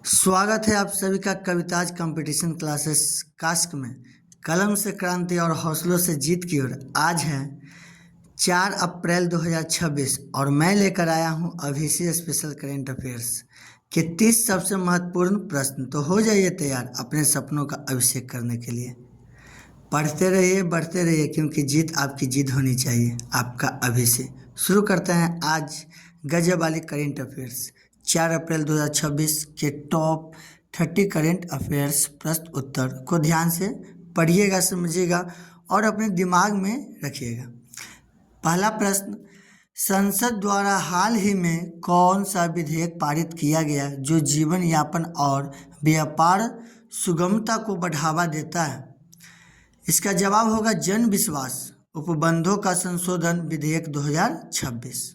स्वागत है आप सभी का कविताज कंपटीशन क्लासेस कास्क में। कलम से क्रांति और हौसलों से जीत की ओर। आज है 4 अप्रैल 2026 और मैं लेकर आया हूं अभी से स्पेशल करेंट अफेयर्स के 30 सबसे महत्वपूर्ण प्रश्न। तो हो जाइए तैयार अपने सपनों का अभिषेक करने के लिए। पढ़ते रहिए, बढ़ते रहिए, क्योंकि जीत आपकी जीत होनी चाहिए, आपका अभिषेक। शुरू करते हैं आज गजब वाली करेंट अफेयर्स। 4 अप्रैल 2026 के टॉप 30 करेंट अफेयर्स प्रश्न उत्तर को ध्यान से पढ़िएगा, समझिएगा और अपने दिमाग में रखिएगा। पहला प्रश्न, संसद द्वारा हाल ही में कौन सा विधेयक पारित किया गया जो जीवन यापन और व्यापार सुगमता को बढ़ावा देता है? इसका जवाब होगा जन विश्वास उपबंधों का संशोधन विधेयक 2026।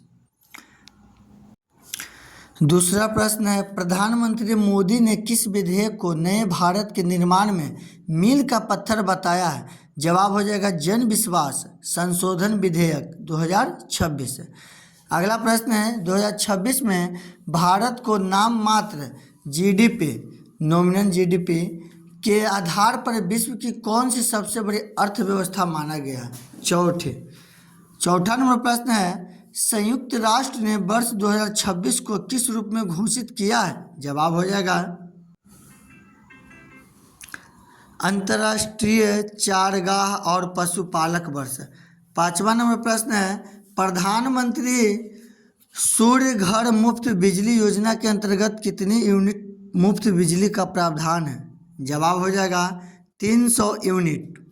दूसरा प्रश्न है, प्रधानमंत्री मोदी ने किस विधेयक को नए भारत के निर्माण में मील का पत्थर बताया है? जवाब हो जाएगा जन विश्वास संशोधन विधेयक 2026। अगला प्रश्न है, 2026 में भारत को नाम मात्र जीडीपी नॉमिनल जीडीपी के आधार पर विश्व की कौन सी सबसे बड़ी अर्थव्यवस्था माना गया है? चौथा नंबर प्रश्न है, संयुक्त राष्ट्र ने वर्ष 2026 को किस रूप में घोषित किया है? जवाब हो जाएगा अंतर्राष्ट्रीय चारागाह और पशुपालक वर्ष। पांचवा नंबर प्रश्न है, प्रधानमंत्री सूर्य घर मुफ्त बिजली योजना के अंतर्गत कितनी यूनिट मुफ्त बिजली का प्रावधान है? जवाब हो जाएगा 300 यूनिट।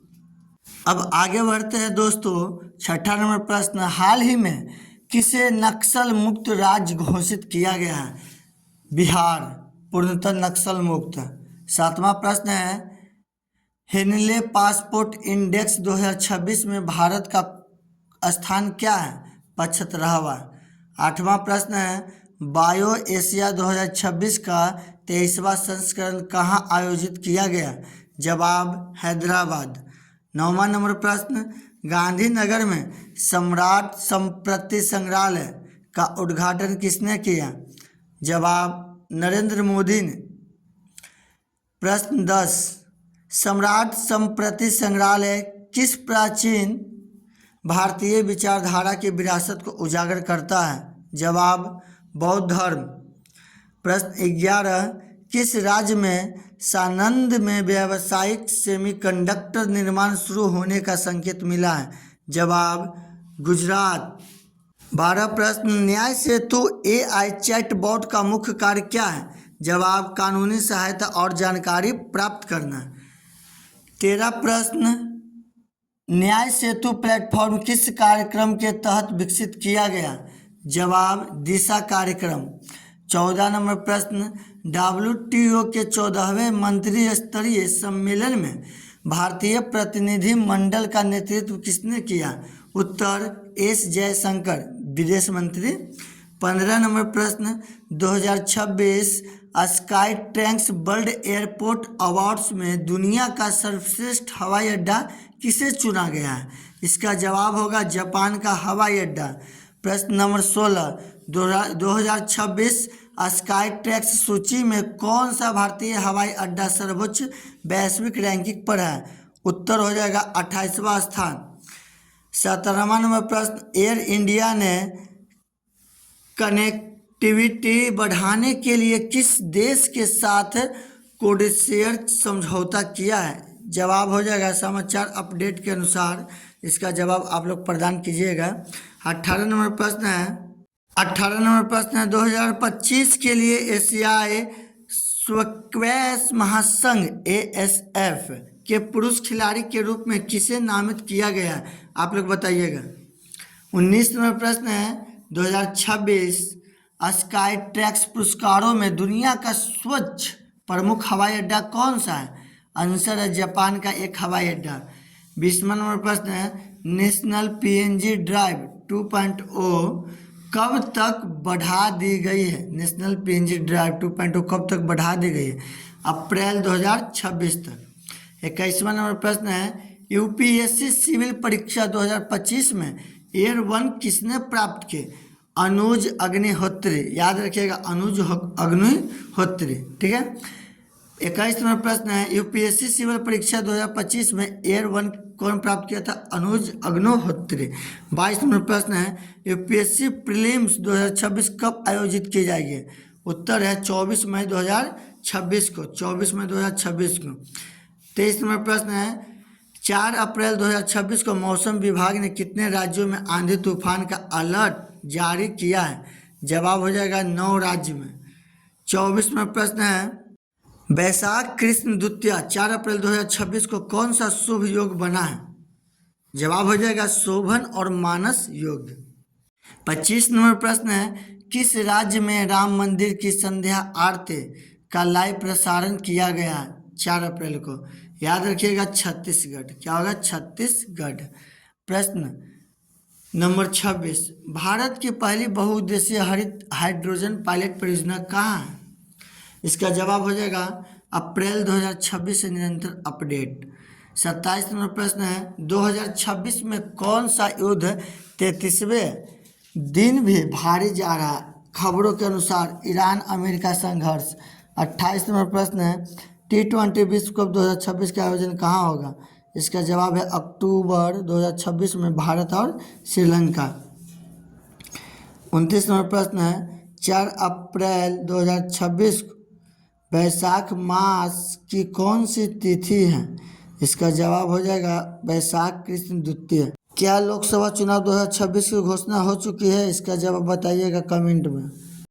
अब आगे बढ़ते हैं दोस्तों। छठा नंबर प्रश्न, हाल ही में किसे नक्सल मुक्त राज्य घोषित किया गया है? बिहार पूर्णतः नक्सल मुक्त। सातवां प्रश्न है, हेनले पासपोर्ट इंडेक्स 2026 में भारत का स्थान क्या है? 75वां। आठवां प्रश्न है, बायो एशिया 2026 का 23वां संस्करण कहाँ आयोजित किया गया? जवाब हैदराबाद। 9वां नंबर प्रश्न, गांधीनगर में सम्राट संप्रति संग्रहालय का उद्घाटन किसने किया? जवाब नरेंद्र मोदी ने। प्रश्न 10, सम्राट संप्रति संग्रहालय किस प्राचीन भारतीय विचारधारा की विरासत को उजागर करता है? जवाब बौद्ध धर्म। प्रश्न 11, किस राज्य में सानंद में व्यावसायिक सेमीकंडक्टर निर्माण शुरू होने का संकेत मिला है? जवाब गुजरात। 12 प्रश्न, न्याय सेतु AI चैटबॉट का मुख्य कार्य क्या है? जवाब कानूनी सहायता और जानकारी प्राप्त करना। 13 प्रश्न, न्याय सेतु प्लेटफॉर्म किस कार्यक्रम के तहत विकसित किया गया? जवाब दिशा कार्यक्रम। 14 नंबर प्रश्न, WTO के 14वें मंत्री स्तरीय सम्मेलन में भारतीय प्रतिनिधि मंडल का नेतृत्व किसने किया? उत्तर S जयशंकर विदेश मंत्री। 15 नंबर प्रश्न, 2026 sky tracks world airport awards में दुनिया का सर्वश्रेष्ठ हवाई अड्डा किसे चुना गया है? इसका जवाब होगा जापान का हवाई अड्डा। प्रश्न नंबर 16, 2026 स्काई ट्रैक्स सूची में कौन सा भारतीय हवाई अड्डा सर्वोच्च वैश्विक रैंकिंग पर है? उत्तर हो जाएगा 28वां स्थान। 17वां नंबर प्रश्न, एयर इंडिया ने कनेक्टिविटी बढ़ाने के लिए किस देश के साथ कोडशेयर समझौता किया है? जवाब हो जाएगा समाचार अपडेट के अनुसार। इसका जवाब आप लोग प्रदान कीजिएगा। 18 नंबर प्रश्न है, 2025 के लिए एशियाई स्क्वैश महासंघ ASF के पुरुष खिलाड़ी के रूप में किसे नामित किया गया है? आप लोग बताइएगा। 19 नंबर प्रश्न है, 2026 स्काई ट्रैक्स पुरस्कारों में दुनिया का स्वच्छ प्रमुख हवाई अड्डा कौन सा है? आंसर है जापान का एक हवाई अड्डा। 20वां नंबर प्रश्न है, नेशनल PNG ड्राइव 2.0 कब तक बढ़ा दी गई है? नेशनल PNG ड्राइव 2.0 कब तक बढ़ा दी गई है? अप्रैल 2026 तक। 21वां नंबर प्रश्न है, UPSC सिविल परीक्षा 2025 में Air 1 किसने प्राप्त किए? अनुज अग्निहोत्री, याद रखिएगा अनुज अग्निहोत्री, ठीक है। 21 नंबर प्रश्न है, यूपीएससी सिविल परीक्षा 2025 में एयर 1 कौन प्राप्त किया था? अनुज अग्निहोत्री। 22 नंबर प्रश्न है, यूपीएससी प्रीलिम्स 2026 कब आयोजित की जाएगी? उत्तर है 24 मई 2026 को, 24 मई 2026 को। 23 नंबर प्रश्न है, 4 अप्रैल 2026 को मौसम विभाग ने कितने राज्यों में आंधी तूफान का अलर्ट जारी किया है? जवाब हो जाएगा 9 राज्य में। 24 नंबर प्रश्न है, वैशाख कृष्ण द्वितीया 4 अप्रैल 2026 को कौन सा शुभ योग बना है? जवाब हो जाएगा शोभन और मानस योग। 25 नंबर प्रश्न है, किस राज्य में राम मंदिर की संध्या आरती का लाइव प्रसारण किया गया 4 अप्रैल को? याद रखिएगा छत्तीसगढ़। क्या होगा? छत्तीसगढ़। प्रश्न नंबर 26, भारत की पहली बहुउद्देशीय हरित हाइड्रोजन पायलट परियोजना कहाँ है? इसका जवाब हो जाएगा अप्रैल 2026 से निरंतर अपडेट। 27 नंबर प्रश्न है, 2026 में कौन सा युद्ध 33वें दिन भी भारी जा रहा है? खबरों के अनुसार ईरान अमेरिका संघर्ष। 28 नंबर प्रश्न है, T20 विश्व कप 2026 का आयोजन कहाँ होगा? इसका जवाब है अक्टूबर 2026 में भारत और श्रीलंका। 29 नंबर प्रश्न है, 4 अप्रैल 2026 को वैशाख मास की कौन सी तिथि है? इसका जवाब हो जाएगा वैशाख कृष्ण द्वितीया। क्या लोकसभा चुनाव 2026 की घोषणा हो चुकी है? इसका जवाब बताइएगा कमेंट में।